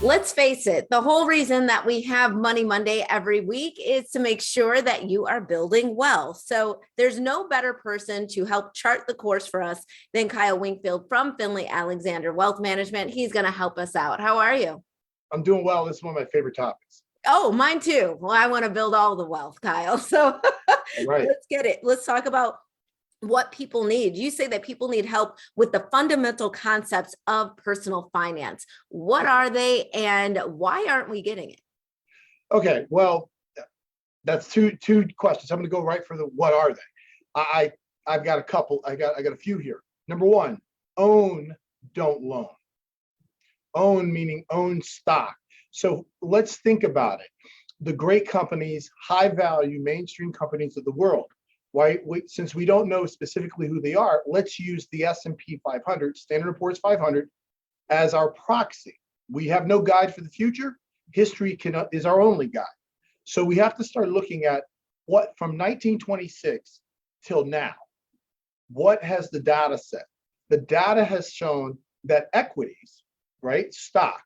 Let's face it, the whole reason that we have Money Monday every week is to make sure that you are building wealth. So there's no better person to help chart the course for us than Kyle Wingfield from Finley Alexander Wealth Management. He's going to help us out. How are you? I'm doing well. This is one of my favorite topics. Oh, mine too. Well, I want to build all the wealth, Kyle. So Right. let's get it. Let's talk about what people need. You say that people need help with the fundamental concepts of personal finance. What are they and why aren't we getting it? Okay, well, that's two questions. I'm going to go right for the what are they? I've got a couple. I got a few here. Number one, own, don't loan. Own meaning own stock. So let's think about it. The great companies, high value mainstream companies of the world. Why? Since we don't know specifically who they are, let's use the S&P 500, Standard & Poor's 500, as our proxy. We have no guide for the future. History is our only guide. So we have to start looking at what from 1926 till now, what has the data said? The data has shown that equities, right, stock,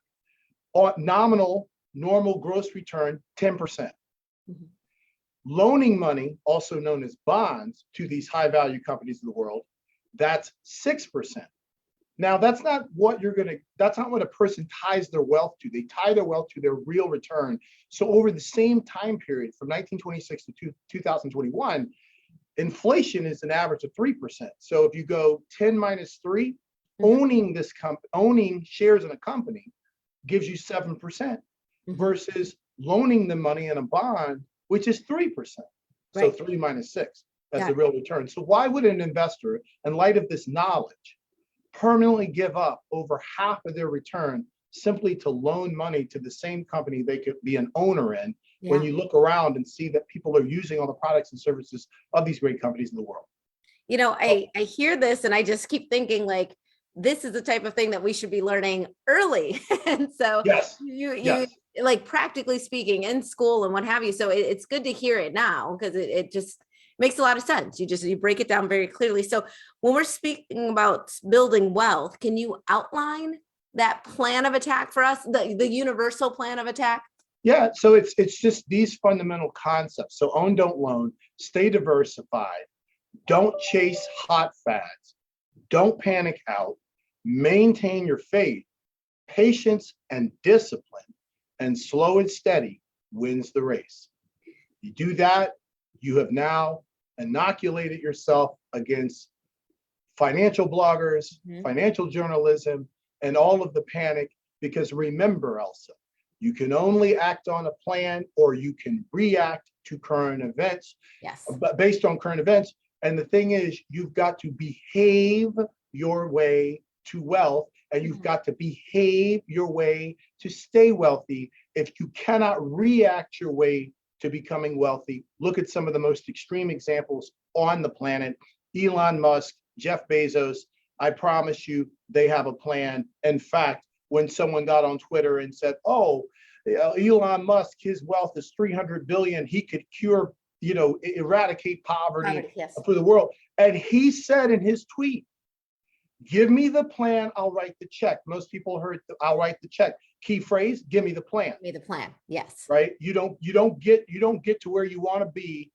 nominal normal gross return 10%. Mm-hmm. Loaning money, also known as bonds, to these high value companies of the world, that's 6%. Now, that's not what a person ties their wealth to. They tie their wealth to their real return. So over the same time period from 1926 to 2021, inflation is an average of 3%. So if you go 10 minus 3, owning shares in a company gives you 7% versus loaning the money in a bond, which is 3%. So 3 minus 6, that's the real return. So why would an investor, in light of this knowledge, permanently give up over half of their return simply to loan money to the same company they could be an owner in when you look around and see that people are using all the products and services of these great companies in the world? You know, I hear this and I just keep thinking like, this is the type of thing that we should be learning early. And so you like practically speaking in school and what have you. So it's good to hear it now because it just makes a lot of sense. You break it down very clearly. So when we're speaking about building wealth, can you outline that plan of attack for us, the universal plan of attack? Yeah, so it's just these fundamental concepts. So own, don't loan, stay diversified, don't chase hot fads, don't panic out, maintain your faith, patience and discipline, and slow and steady wins the race. You do that, you have now inoculated yourself against financial bloggers, financial journalism, and all of the panic. Because remember, Elsa, you can only act on a plan or you can react to current events, but based on current events. And the thing is, you've got to behave your way to wealth, and you've got to behave your way to stay wealthy. If you cannot react your way to becoming wealthy, look at some of the most extreme examples on the planet. Elon Musk, Jeff Bezos, I promise you, they have a plan. In fact, when someone got on Twitter and said, oh, Elon Musk, his wealth is 300 billion, he could cure, eradicate poverty for the world. And he said in his tweet, give me the plan, I'll write the check. Most people heard, I'll write the check. Key phrase, give me the plan. Give me the plan, yes. Right? You don't get to where you want to be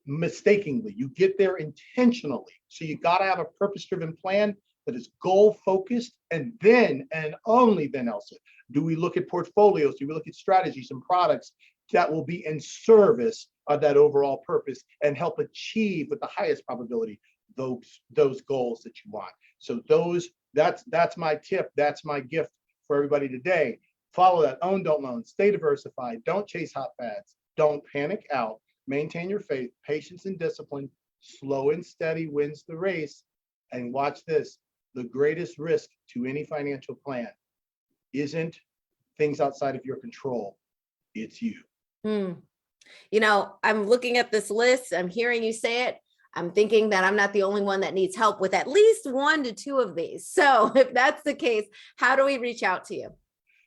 mistakenly. You get there intentionally. So you got to have a purpose-driven plan that is goal-focused, and then, and only then, Elsa, do we look at portfolios, do we look at strategies and products that will be in service of that overall purpose and help achieve with the highest probability those goals that you want. So that's my tip, that's my gift for everybody today. Follow that. Own, don't loan, stay diversified, don't chase hot fads, don't panic out, maintain your faith, patience and discipline, slow and steady wins the race. And watch this, the greatest risk to any financial plan isn't things outside of your control, it's you. You know, I'm looking at this list, I'm hearing you say it, I'm thinking that I'm not the only one that needs help with at least 1 to 2 of these. So if that's the case, how do we reach out to you?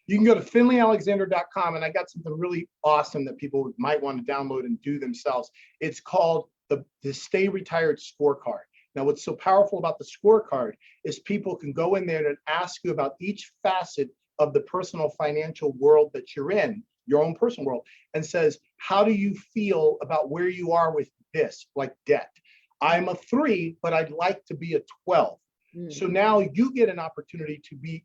You can go to finleyalexander.com, and I got something really awesome that people might want to download and do themselves. It's called the Stay Retired Scorecard. Now, what's so powerful about the scorecard is people can go in there and ask you about each facet of the personal financial world that you're in, your own personal world, and says, how do you feel about where you are with this, like debt? I'm a 3, but I'd like to be a 12. So now you get an opportunity to be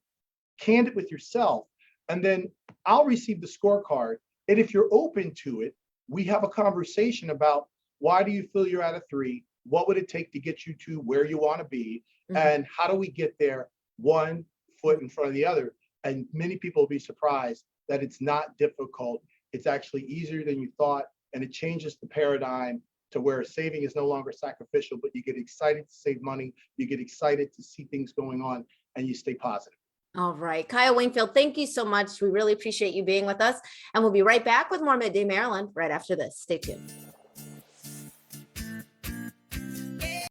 candid with yourself, and then I'll receive the scorecard. And if you're open to it, we have a conversation about, why do you feel you're at a 3? What would it take to get you to where you want to be? And how do we get there one foot in front of the other? And many people will be surprised that it's not difficult. It's actually easier than you thought. And it changes the paradigm to where saving is no longer sacrificial, but you get excited to save money. You get excited to see things going on, and you stay positive. All right. Kyle Wingfield, thank you so much. We really appreciate you being with us. And we'll be right back with more Midday Maryland right after this. Stay tuned.